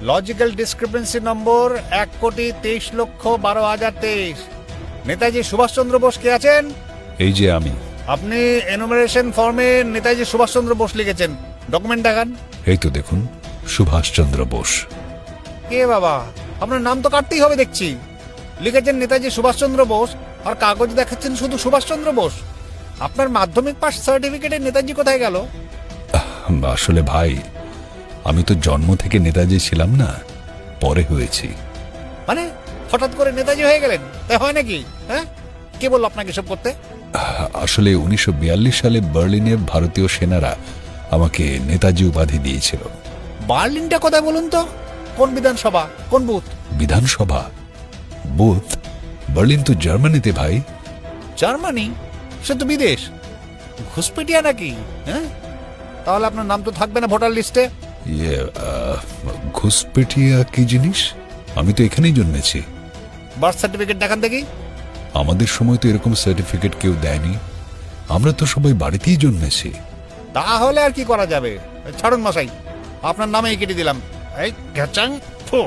Logical discrepancy নম্বর 1,23,12,023। নেতাজি সুভাষচন্দ্র বোস কে আছেন? এই যে আমি। আপনি এনুমারেশন ফর্মে নেতাজি সুভাষচন্দ্র বোস লিখেছেন, ডকুমেন্ট দেখান। এই তো দেখুন, সুভাষচন্দ্র বোস। কে বাবা, আপনার নাম তো কাটতেই হবে দেখছি। লিখেছেন নেতাজি সুভাষচন্দ্র বোস, আর কাগজ দেখাচ্ছেন শুধু সুভাষচন্দ্র বোস। আপনার মাধ্যমিক পাস সার্টিফিকেটে নেতাজি কোথায় গেল? আসলে ভাই, আমি তো জন্ম থেকে নেতাজি ছিলাম না, পরে হয়েছি। মানে হঠাৎ করে নেতাজি হয়ে গেলেন? তাই হয় নাকি? হ্যাঁ, কে বলল আপনাকে সব করতে? আসলে 1942 সালে বার্লিনের ভারতীয় সেনারা আমাকে নেতাজি উপাধি দিয়েছিল। বার্লিনটা কোথায় বলুন তো? কোন বিধানসভা, কোন বুথ? বিধানসভা? বুথ? বার্লিন তো জার্মানিতে ভাই। জার্মানি? সে তো বিদেশ। ঘুষপেটিয়া নাকি? হ্যাঁ, তাহলে আপনার নাম তো থাকবে না ভোটার লিস্টে। ইয়ে, ঘুষপেটিয়া কি জিনিস? আমি তো এখানেই জন্মেছি। বার্থ সার্টিফিকেট দেখান দেখি। আমাদের সময় তো এরকম সার্টিফিকেট কেউ দেয়নি, আমরা তো সবাই বাড়িতেই জন্মেছি। তাহলে আর কি করা যাবে? ছাড়ুন মশাই, আপনার নামেই কেটে দিলাম। এই ঘ্যাচাং ফু।